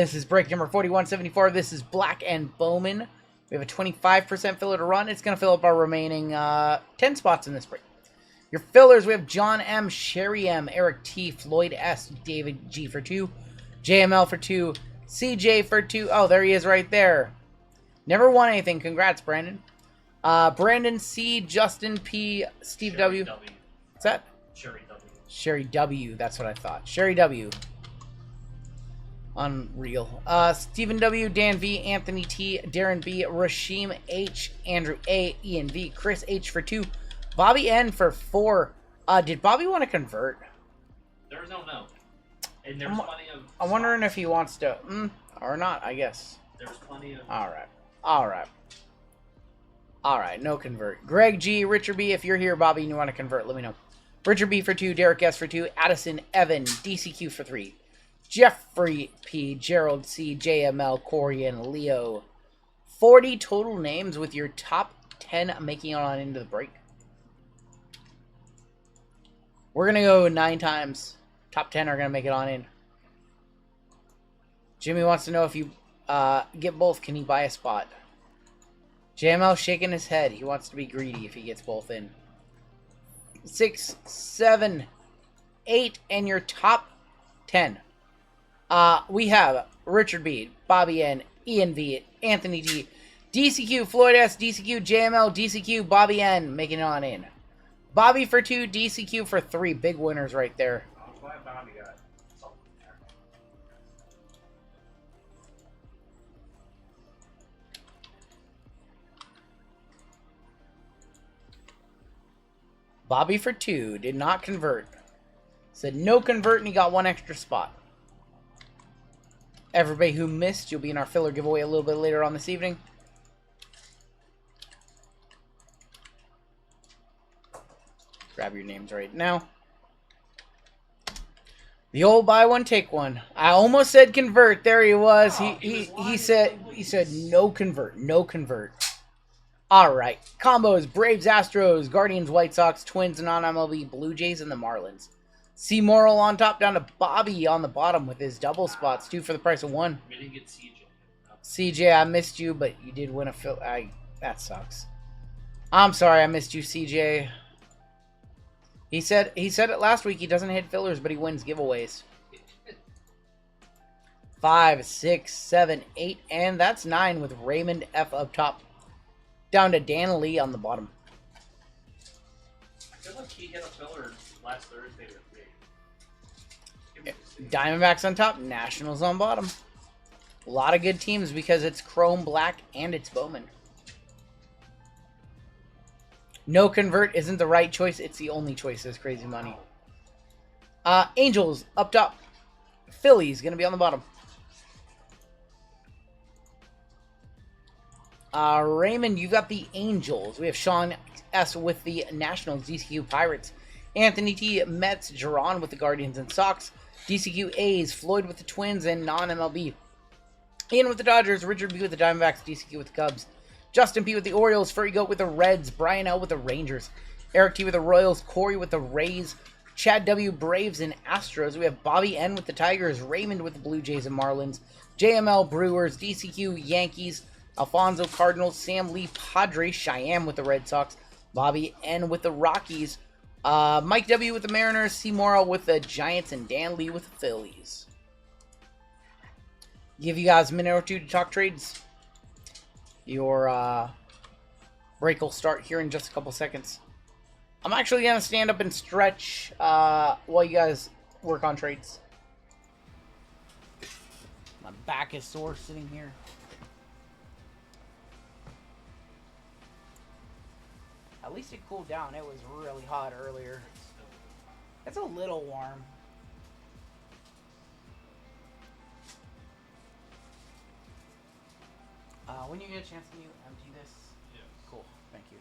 This is break number 4174. This is Black and Bowman. We have a 25% filler to run. It's going to fill up our remaining 10 spots in this break. Your fillers, we have John M, Sherry M, Eric T, Floyd S, David G for 2, JML for 2, CJ for 2. Oh, there he is right there. Never won anything. Congrats, Brandon. Brandon C, Justin P, Steve W. What's that? Sherry W. Sherry W. That's what I thought. Sherry W. Unreal. Stephen W, Dan V, Anthony T, Darren B, Rashim H, Andrew A, Ian V, Chris H for 2, Bobby N for 4. Did Bobby want to convert? There's no. And there's plenty of... I'm wondering if he wants to... or not, I guess. There's plenty of... Alright, no convert. Greg G, Richard B, if you're here, Bobby, and you want to convert, let me know. Richard B for 2, Derek S for 2, Addison Evan, DCQ for 3. Jeffrey P, Gerald C, JML, Corey, and Leo. 40 total names with your top 10 making it on into the break. We're going to go 9 times. Top 10 are going to make it on in. Jimmy wants to know if you get both, can he buy a spot? JML shaking his head. He wants to be greedy if he gets both in. 6, 7, 8, and your top 10. We have Richard B, Bobby N, Ian V, Anthony D, DCQ, Floyd S, DCQ, JML, DCQ, Bobby N, making it on in. Bobby for 2, DCQ for 3. Big winners right there. I'm glad Bobby got something there. Bobby for 2, did not convert. Said no convert, and he got 1 extra spot. Everybody who missed, you'll be in our filler giveaway a little bit later on this evening. Grab your names right now. The old buy one, take one. I almost said convert. There he was. Oh, he said no convert. No convert. All right. Combos: Braves, Astros, Guardians, White Sox, Twins, non-MLB, Blue Jays, and the Marlins. C. Morrill on top, down to Bobby on the bottom with his double spots. 2 for the price of 1. We didn't get CJ. CJ, I missed you, but you did win a fill. That sucks. I'm sorry I missed you, CJ. He said it last week. He doesn't hit fillers, but he wins giveaways. 5, 6, 7, 8, and that's 9 with Raymond F up top. Down to Dan Lee on the bottom. I feel like he hit a filler last Thursday with me. Diamondbacks on top, Nationals on bottom. A lot of good teams because it's Chrome Black and it's Bowman. No convert isn't the right choice. It's the only choice. Says Crazy Money. Angels up top. Phillies going to be on the bottom. Raymond, you've got the Angels. We have Sean S with the Nationals, DCQ Pirates. Anthony T, Mets, Jerron with the Guardians and Sox. DCQ A's, Floyd with the Twins and non-MLB. Ian with the Dodgers, Richard B with the Diamondbacks, DCQ with the Cubs. Justin P with the Orioles, Furry Goat with the Reds, Brian L with the Rangers, Eric T with the Royals, Corey with the Rays, Chad W, Braves and Astros. We have Bobby N with the Tigers, Raymond with the Blue Jays and Marlins, JML Brewers, DCQ Yankees, Alfonso Cardinals, Sam Lee Padres, Cheyenne with the Red Sox, Bobby N with the Rockies, Mike W with the Mariners, C. Morrill with the Giants, and Dan Lee with the Phillies. Give you guys a minute or two to talk trades. Your break will start here in just a couple seconds. I'm actually going to stand up and stretch while you guys work on trades. My back is sore sitting here. At least it cooled down. It was really hot earlier. It's a little warm. When you get a chance, can you empty this? Yeah. Cool. Thank you.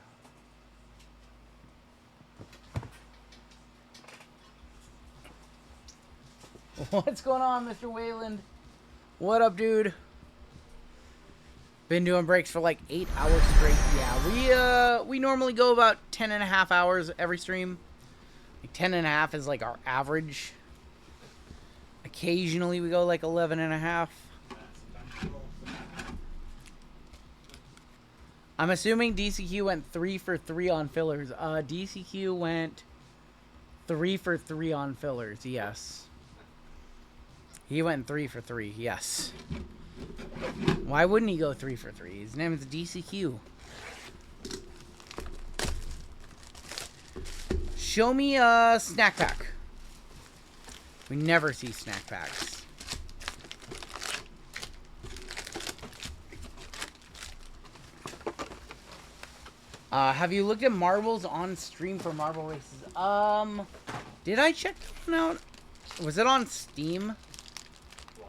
What's going on, Mr. Wayland? What up, dude? Been doing breaks for like 8 hours straight. Yeah, we normally go about 10.5 hours every stream. Like 10.5 is like our average. Occasionally we go like 11.5. I I'm assuming DCQ went 3 for 3 on fillers. DCQ went 3 for 3 on fillers, yes. He went 3 for 3, yes. Why wouldn't he go 3 for 3? His name is DCQ. Show me a snack pack. We never see snack packs. Have you looked at marbles on stream for marble races? Did I check that one out? Was it on Steam?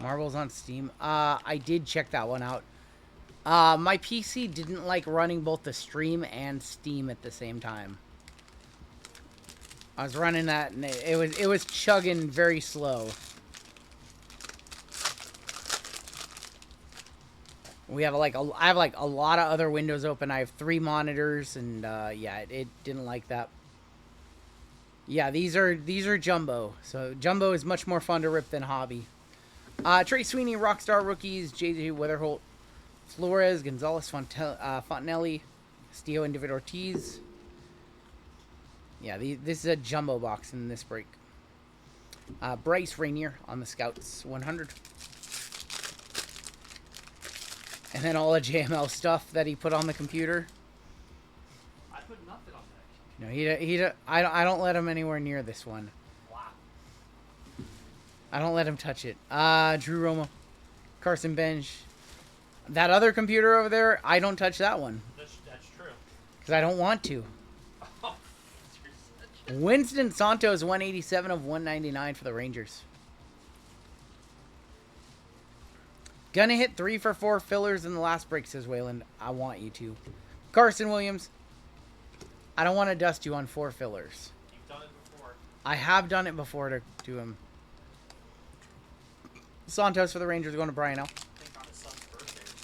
Marbles on Steam. I did check that one out. My PC didn't like running both the stream and Steam at the same time. I was running that and it was chugging very slow. We have I have like a lot of other windows open. I have 3 monitors and yeah, it didn't like that. Yeah, these are jumbo. So jumbo is much more fun to rip than hobby. Trey Sweeney, Rockstar rookies, JJ Weatherholt, Flores, Gonzalez, Fontenelli, Castillo, and David Ortiz. Yeah, this is a jumbo box in this break. Bryce Rainier on the Scouts, 100. And then all the JML stuff that he put on the computer. I put nothing on that. No, I don't let him anywhere near this one. Wow. I don't let him touch it. Drew Romo, Carson Bench. That other computer over there, I don't touch that one. That's true. Because I don't want to. Winston Santos, 187 of 199 for the Rangers. Gonna hit 3 for 4 fillers in the last break, says Wayland. I want you to. Carson Williams. I don't want to dust you on 4 fillers. You've done it before. I have done it before to him. Santos for the Rangers going to Brian L. I think on his son's birthday or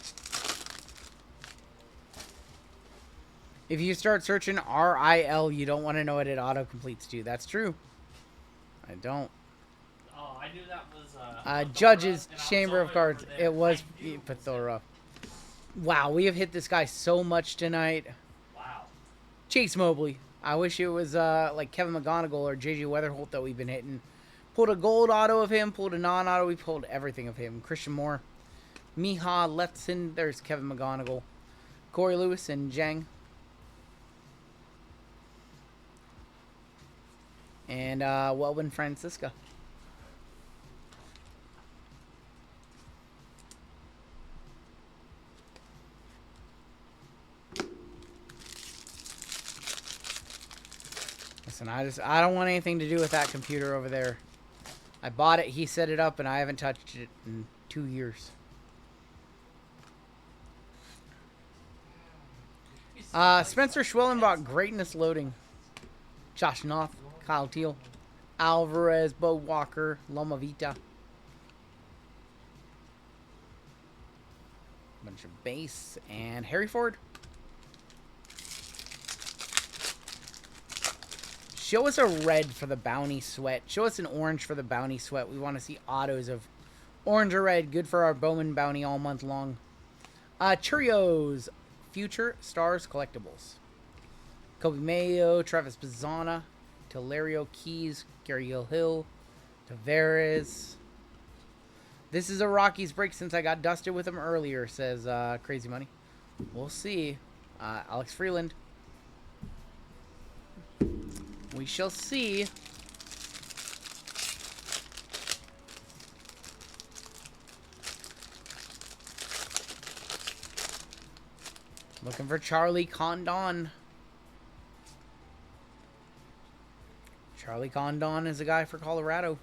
something. If you start searching RIL, you don't want to know what it auto-completes to. That's true. I don't. Oh, I knew that was... Judge's Pathora, Chamber of Cards. there. It was I knew. Pathora. Wow, we have hit this guy so much tonight. Wow. Chase Mobley. I wish it was like Kevin McGonigal or JJ Weatherholt that we've been hitting. Pulled a gold auto of him, pulled a non-auto. We pulled everything of him. Christian Moore. Miha Letson. There's Kevin McGonigal. Corey Lewis and Zhang. And Welwyn Francisca. Listen, I don't want anything to do with that computer over there. I bought it, he set it up, and I haven't touched it in 2 years. Spencer Schwellenbach, Greatness Loading. Josh Noth, Kyle Teal, Alvarez, Bo Walker, Loma Vita. Bunch of base, and Harry Ford. Show us a red for the Bounty Sweat. Show us an orange for the Bounty Sweat. We want to see autos of orange or red. Good for our Bowman Bounty all month long. Cheerios. Future Stars Collectibles. Kobe Mayo, Travis Bazzana, Telerio Keys, Gary Hill, Tavares. This is a Rockies break since I got dusted with him earlier, says Crazy Money. We'll see. Alex Freeland. We shall see. Looking for Charlie Condon. Charlie Condon is a guy for Colorado.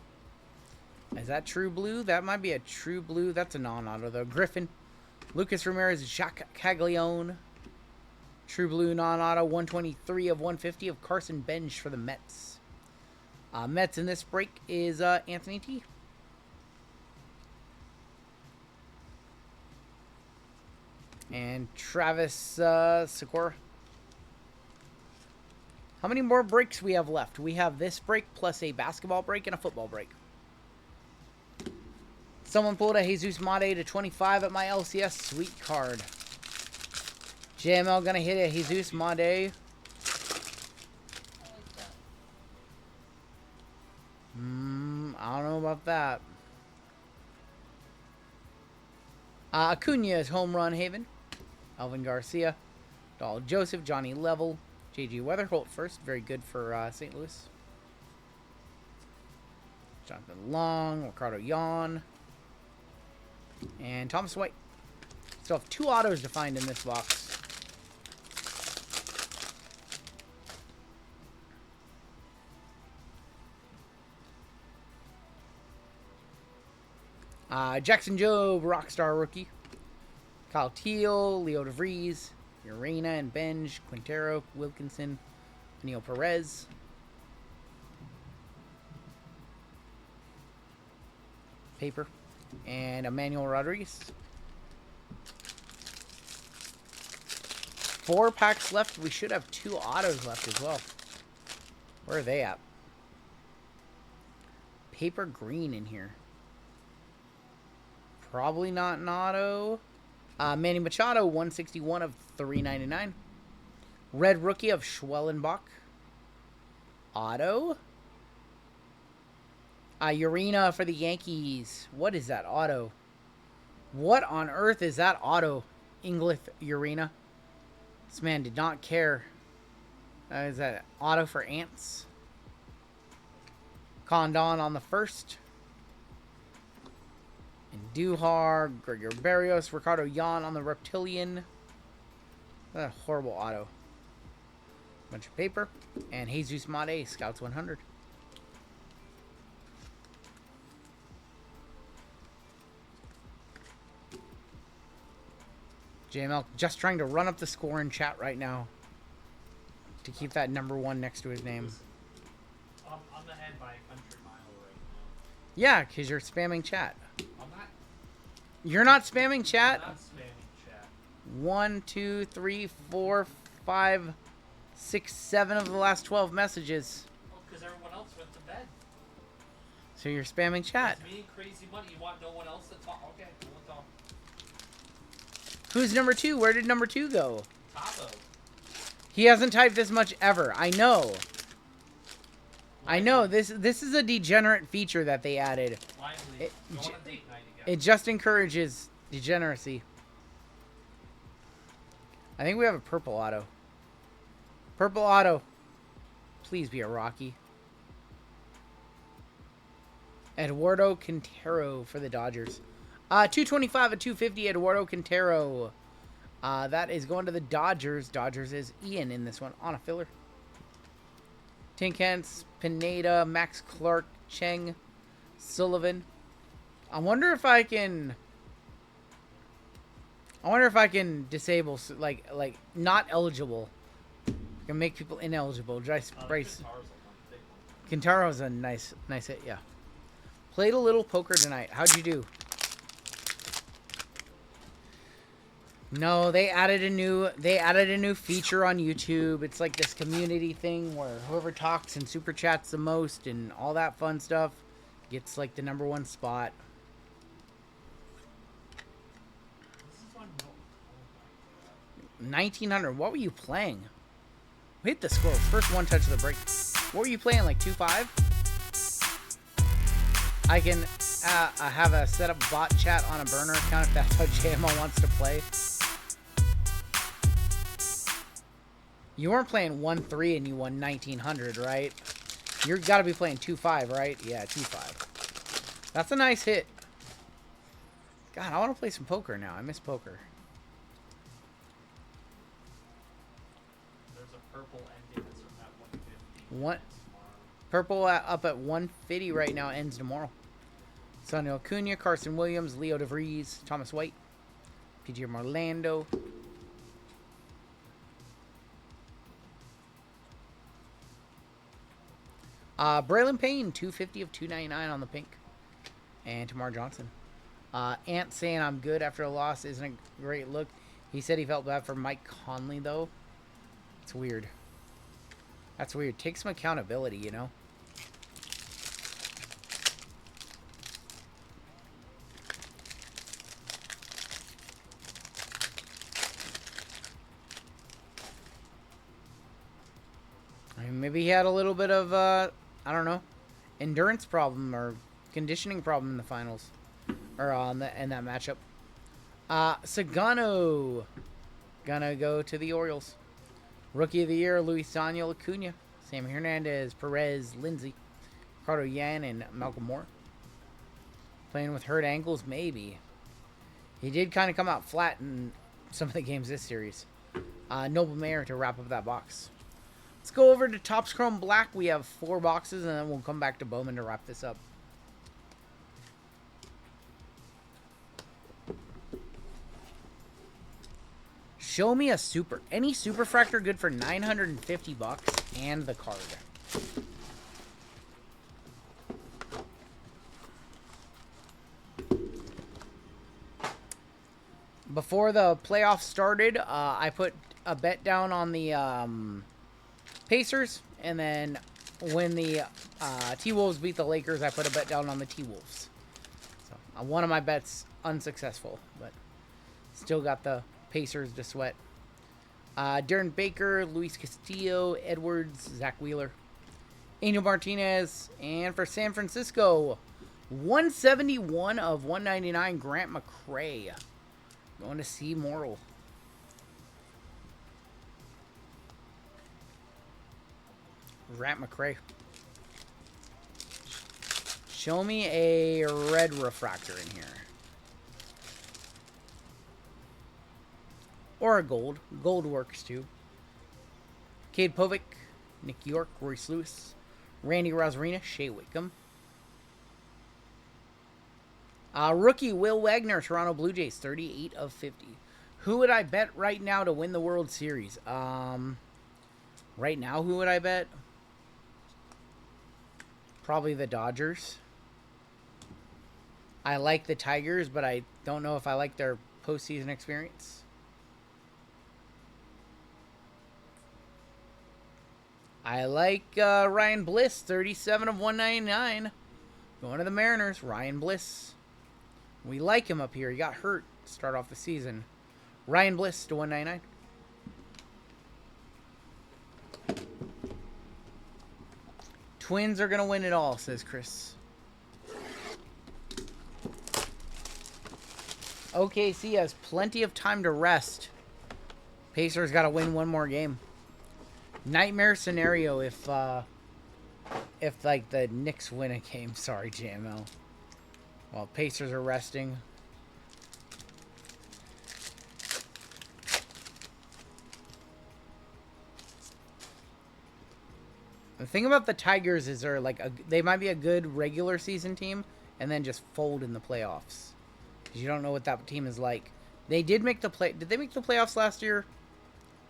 Is that True Blue? That might be a True Blue. That's a non-auto, though. Griffin. Lucas Ramirez, Jacques Caglione. True Blue non-auto, 123 of 150 of Carson Bench for the Mets. Mets in this break is Anthony T. And Travis Sikora. How many more breaks we have left? We have this break plus a basketball break and a football break. Someone pulled a Jesus Mate to 25 at my LCS. Sweet card. JML gonna hit a Jesus Mate. I don't know about that. Acuna is home run Haven. Alvin Garcia. Donald Joseph. Johnny Level. JG Weatherholt first. Very good for St. Louis. Jonathan Long. Ricardo Yon. And Thomas White. Still have 2 autos to find in this box. Jackson Jobe, Rockstar rookie. Kyle Teal, Leo DeVries, Urena and Benj, Quintero, Wilkinson, Neil Perez. Paper. And Emmanuel Rodriguez. 4 packs left. We should have 2 autos left as well. Where are they at? Paper green in here. Probably not an auto. Manny Machado, 161 of 399. Red rookie of Schwellenbach. Auto. Urena for the Yankees. What is that auto? What on earth is that auto? Inglis Urena. This man did not care. Is that auto for Ants? Condon on the first. And Duhar, Gregor Barrios, Ricardo Yan on the Reptilian. What a horrible auto. Bunch of paper. And Jesus Mate, Scouts 100. JML just trying to run up the score in chat right now. To keep that #1 next to his name. I'm ahead by a country mile right now. Yeah, because you're spamming chat. I'm not. You're not spamming chat? I'm not spamming chat. 1, 2, 3, 4, 5, 6, 7 of the last 12 messages. Well, because everyone else went to bed. So you're spamming chat. It's me and Crazy Money. You want no one else to talk? Okay, we'll talk. Who's #2? Where did #2 go? Taco. He hasn't typed this much ever. I know. I know. This is a degenerate feature that they added. Lively. Go on a date night again. It just encourages degeneracy. I think we have a purple auto. Purple auto. Please be a Rocky. Eduardo Quintero for the Dodgers. 225 of 250, Eduardo Quintero. That is going to the Dodgers. Dodgers is Ian in this one on a filler. Tinkens, Pineda, Max Clark, Cheng, Sullivan. I wonder if I can disable, like not eligible. I can make people ineligible. Bryce. Quintaro's a nice hit, yeah. Played a little poker tonight. How'd you do? No, they added a new feature on YouTube. It's like this community thing where whoever talks and super chats the most and all that fun stuff gets like the #1 spot. 1900. What were you playing? Hit the score. First one touch of the break. What were you playing? Like 2-5? I can have a set up bot chat on a burner account if that's how JML wants to play. You weren't playing 1-3 and you won 1900, right? You've got to be playing 2-5, right? Yeah, 2-5. That's a nice hit. God, I want to play some poker now. I miss poker. There's a purple ending that's at 150. What? Purple up at 150 right now, ends tomorrow. Sonny Acuna, Carson Williams, Leo DeVries, Thomas White, PG Orlando. Braylon Payne, 250 of 299 on the pink. And Tamar Johnson. Ant saying I'm good after a loss isn't a great look. He said he felt bad for Mike Conley, though. It's weird. That's weird. Take some accountability, you know? Maybe he had a little bit of, I don't know, endurance problem or conditioning problem in the finals. Or in that matchup. Sagano. Gonna go to the Orioles. Rookie of the Year, Luis Daniel Acuna. Sam Hernandez, Perez, Lindsay. Ricardo Yan, and Malcolm Moore. Playing with hurt ankles, maybe. He did kind of come out flat in some of the games this series. Noble Mayer to wrap up that box. Let's go over to Topps Chrome Black. We have 4 boxes, and then we'll come back to Bowman to wrap this up. Show me a super. Any superfractor good for 950 bucks and the card. Before the playoffs started, I put a bet down on the Pacers, and then when the T-Wolves beat the Lakers, I put a bet down on the T-Wolves. So one of my bets unsuccessful, but still got the Pacers to sweat. Darren Baker, Luis Castillo, Edwards, Zach Wheeler, Angel Martinez, and for San Francisco, 171 of 199, Grant McCray. Going to see Morrill. Grant McCray. Show me a red refractor in here. Or a gold. Gold works too. Cade Povic, Nick York, Royce Lewis, Randy Rosarina, Shea Wickham. Rookie Will Wagner, Toronto Blue Jays, 38 of 50. Who would I bet right now to win the World Series? Right now, who would I bet? Probably the Dodgers. I like the Tigers, but I don't know if I like their postseason experience. I like Ryan Bliss, 37 of 199. Going to the Mariners, Ryan Bliss. We like him up here. He got hurt to start off the season. Ryan Bliss to 199. Twins are going to win it all, says Chris. OKC has plenty of time to rest. Pacers got to win one more game. Nightmare scenario if like the Knicks win a game. Sorry, JML. While Pacers are resting. The thing about the Tigers is they might be a good regular season team and then just fold in the playoffs. Because you don't know what that team is like. They did make the play. Did they make the playoffs last year?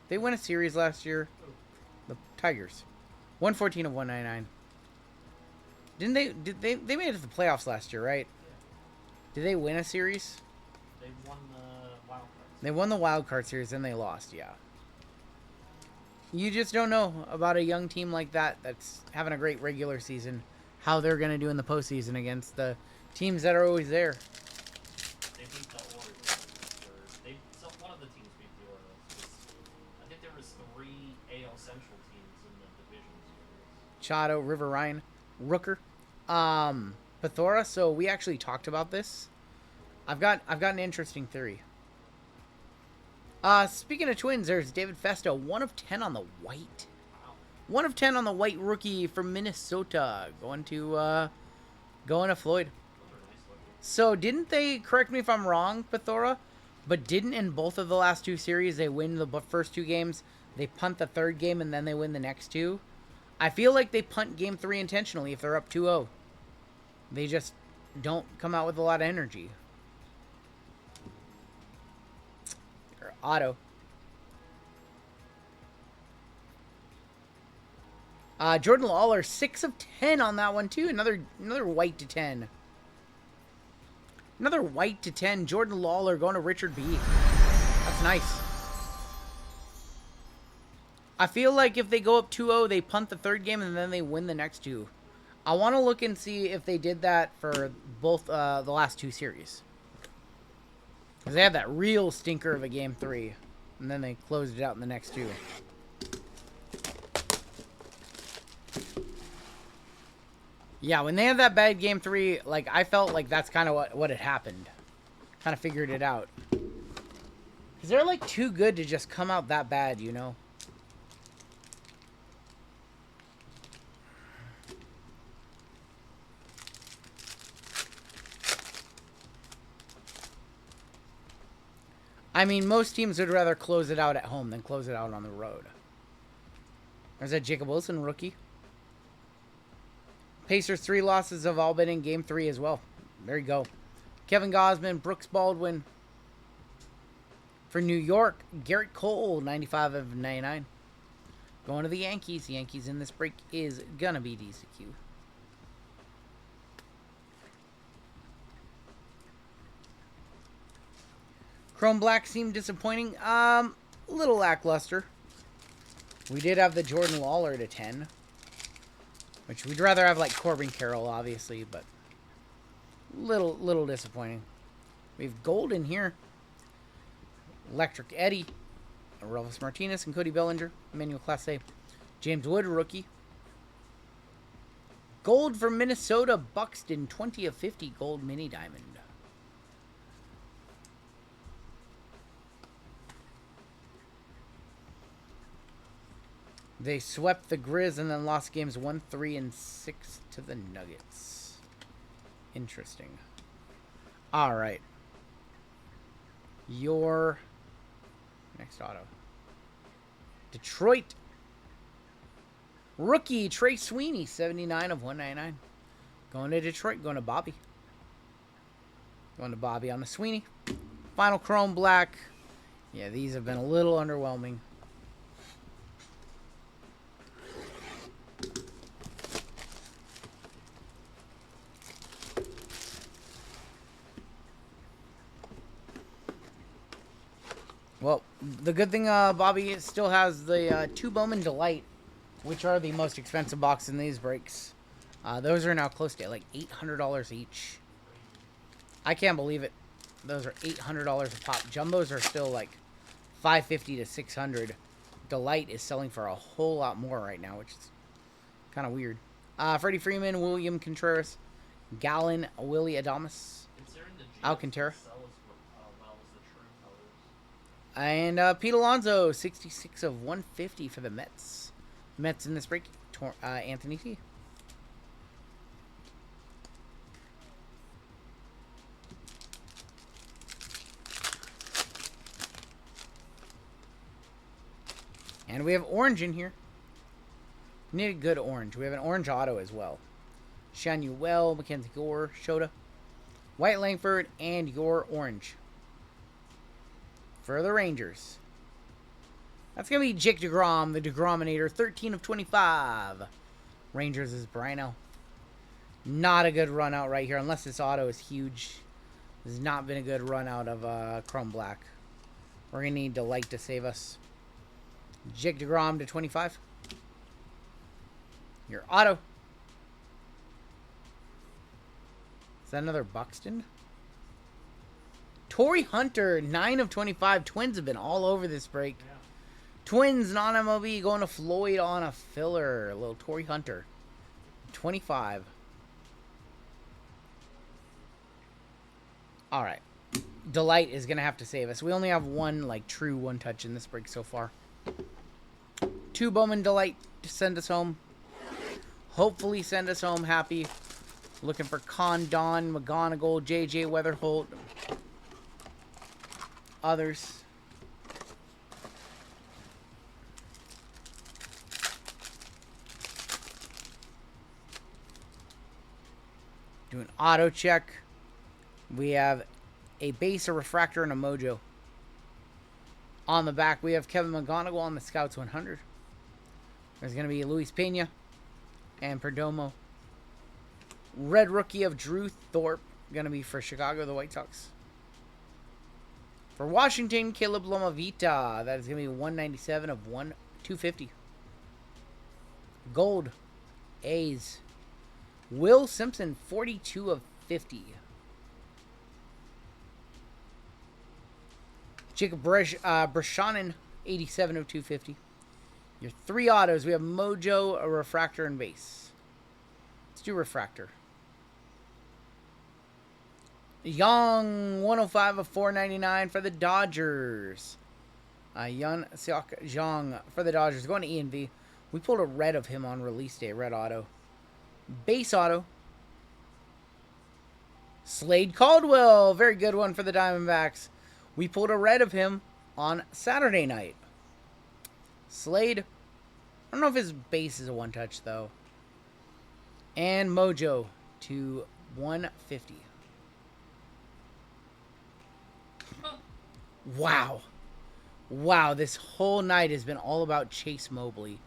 They won a series last year. The Tigers. 114 of 199. Didn't they? They made it to the playoffs last year, right? Did they win a series? They won the wild card. They won the wild card series, and they lost, yeah. You just don't know about a young team like that that's having a great regular season, how they're going to do in the postseason against the teams that are always there. They beat the Orioles. One of the teams beat the Orioles. I think there was 3 AL Central teams in the division series. Chado, River Ryan, Rooker, Pathora. So we actually talked about this. I've got an interesting theory. Speaking of Twins, there's David Festa, 1 of 10 on the white. Wow. 1 of 10 on the white rookie from Minnesota, going to Floyd. Those are nice looking. So didn't they, correct me if I'm wrong, Pathora, but didn't in both of the last 2 series they win the first 2 games, they punt the 3rd game, and then they win the next 2? I feel like they punt game 3 intentionally if they're up 2-0. They just don't come out with a lot of energy. Auto. Jordan Lawler, 6 of 10 on that one too. Another white to 10. Another white to 10. Jordan Lawler going to Richard B. That's nice. I feel like if they go up 2-0, they punt the 3rd game and then they win the next 2. I want to look and see if they did that for both the last 2 series. Because they had that real stinker of a game 3. And then they closed it out in the next 2. Yeah, when they had that bad game 3, like, I felt like that's kind of what had happened. Kind of figured it out. Because they're, like, too good to just come out that bad, you know? I mean, most teams would rather close it out at home than close it out on the road. There's that Jacob Wilson rookie. Pacers' 3 losses have all been in game 3 as well. There you go. Kevin Gosman, Brooks Baldwin. For New York, Garrett Cole, 95 of 99. Going to the Yankees. The Yankees in this break is going to be DCQ. Chrome Black seemed disappointing. Little lackluster. We did have the Jordan Lawler to 10. Which we'd rather have like Corbin Carroll, obviously, but little disappointing. We have gold in here. Electric Eddie, Relvis Martinez, and Cody Bellinger. Emmanuel Clase. James Wood, rookie. Gold from Minnesota, Buxton, 20 of 50, gold mini diamond. They swept the Grizz and then lost games 1, 3, and 6 to the Nuggets. Interesting. All right. Your next auto. Detroit. Rookie Trey Sweeney, 79 of 199. Going to Detroit, going to Bobby. Going to Bobby on the Sweeney. Final Chrome Black. Yeah, these have been a little underwhelming. Well, the good thing, Bobby still has the 2 Bowman Delight, which are the most expensive box in these breaks. Those are now close to like $800 each. I can't believe it. Those are $800 a pop. Jumbos are still like $550 to $600. Delight is selling for a whole lot more right now, which is kind of weird. Freddie Freeman, William Contreras, Gallon, Willie Adamas, Alcantara. And Pete Alonso, 66 of 150 for the Mets. Mets in this break, Anthony T. And we have orange in here. We need a good orange. We have an orange auto as well. Shanuel, Mackenzie Gore, Shota, White Langford, and your orange. For the Rangers. That's going to be Jake DeGrom, the DeGrominator, 13 of 25. Rangers is Brino. Not a good run out right here, unless this auto is huge. This has not been a good run out of Chrome Black. We're going to need Delight to save us. Jake DeGrom to 25. Your auto. Is that another Buxton? Torrey Hunter, 9 of 25. Twins have been all over this break. Yeah. Twins, non-MLB, going to Floyd on a filler. A little Torrey Hunter. 25. All right. Delight is going to have to save us. We only have one, like, true one-touch in this break so far. 2 Bowman Delight to send us home. Hopefully send us home happy. Looking for Condon, McGonigal, JJ Weatherholt. Others. Do an auto check. We have a base, a refractor, and a mojo. On the back, we have Kevin McGonigal on the Scouts 100. There's going to be Luis Pena and Perdomo. Red rookie of Drew Thorpe. Going to be for Chicago, the White Sox. For Washington, Caleb Lomavita. That is going to be 197 of 250. Gold. A's. Will Simpson, 42 of 50. Jacob Breshanen, 87 of 250. Your 3 autos. We have Mojo, a refractor, and base. Let's do refractor. Young, 105 of 499 for the Dodgers. Yun Seok Jong for the Dodgers. Going to E&V. We pulled a red of him on release day. Red auto. Base auto. Slade Caldwell. Very good one for the Diamondbacks. We pulled a red of him on Saturday night. Slade. I don't know if his base is a one-touch, though. And Mojo to 150. Wow. Wow, this whole night has been all about Chase Mobley.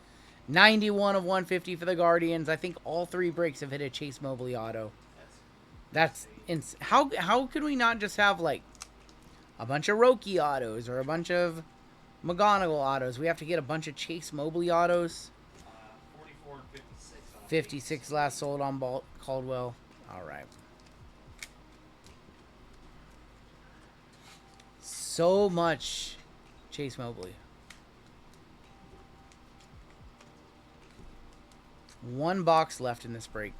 91 of 150 for the Guardians. I think all three breaks have hit a Chase Mobley auto. That's how could we not just have like a bunch of Roki autos or a bunch of McGonagall autos? We have to get a bunch of Chase Mobley autos. 44 and 56. 56 last sold on Caldwell. All right. So much Chase Mobley. One box left in this break.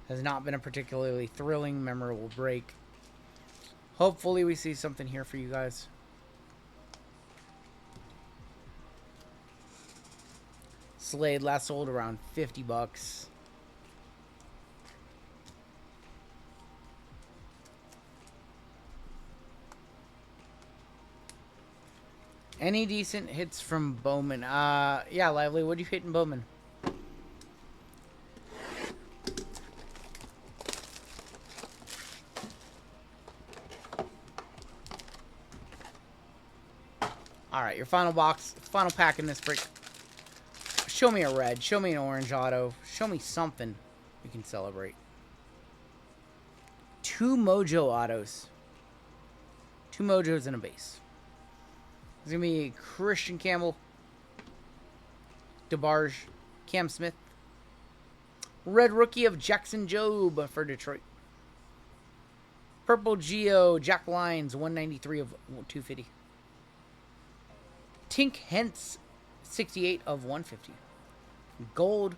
Has not been a particularly thrilling, memorable break. Hopefully we see something here for you guys. Slade last sold around 50 bucks. Any decent hits from Bowman? Yeah, Lively. What do you hit in Bowman? All right, your final box, final pack in this break. Show me a red. Show me an orange auto. Show me something we can celebrate. 2 Mojo autos. 2 Mojos and a base. It's going to be Christian Campbell, DeBarge, Cam Smith. Red rookie of Jackson Jobe for Detroit. Purple Geo, Jack Lyons, 193 of 250. Tink Hence, 68 of 150. Gold.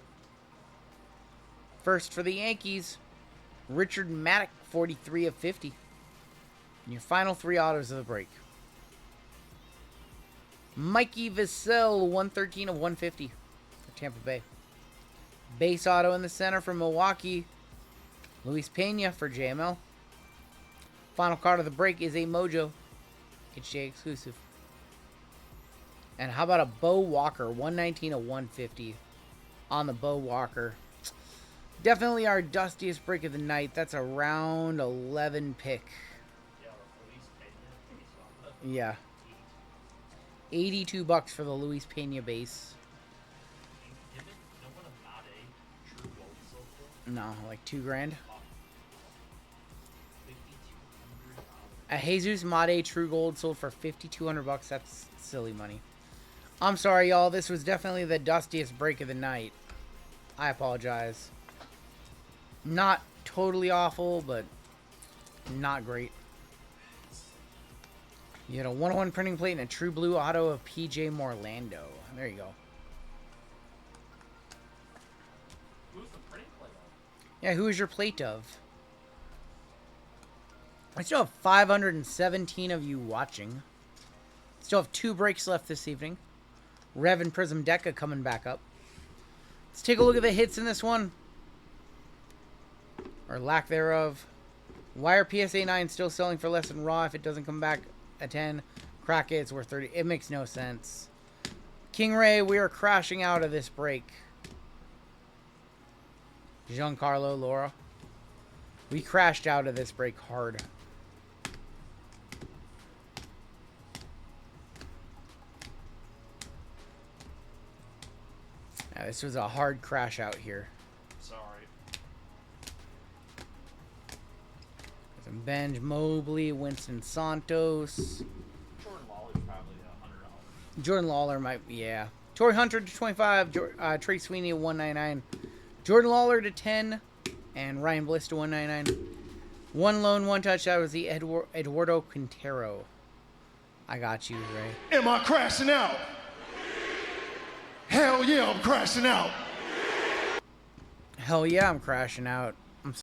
First for the Yankees, Richard Maddock, 43 of 50. And your final 3 autos of the break. Mikey Vassell, 113 of 150 for Tampa Bay. Base auto in the center for Milwaukee, Luis Pena for JML. Final card of the break is a Mojo HJ exclusive. And how about a Bo Walker, 119 of 150 on the Bo Walker. Definitely our dustiest break of the night. That's a round 11 pick. Yeah. 82 bucks for the Luis Pena base. No, like $2,000. A Jesus Made True Gold sold for 5,200 bucks. That's silly money. I'm sorry, y'all. This was definitely the dustiest break of the night. I apologize. Not totally awful, but not great. You had a 101 printing plate and a true blue auto of PJ Morlando. There you go. Who's the printing plate of? Yeah, who is your plate of? I still have 517 of you watching. Still have 2 breaks left this evening. Rev and Prism Deca coming back up. Let's take a look at the hits in this one. Or lack thereof. Why are PSA 9 still selling for less than Raw if it doesn't come back at 10? Crack it, it's worth 30. It makes no sense. King Ray, we are crashing out of this break. Giancarlo Laura. We crashed out of this break hard. Yeah, this was a hard crash out here. Sorry. Some Benj Mobley, Winston Santos. Jordan Lawler's probably $100. Jordan Lawler might be, yeah. Torrey Hunter to 25. Trey Sweeney to 199. Jordan Lawler to 10. And Ryan Bliss to 199. One lone, one touch. That was the Eduardo Quintero. I got you, Ray. Am I crashing out? Hell yeah, I'm crashing out. Hell yeah, I'm crashing out.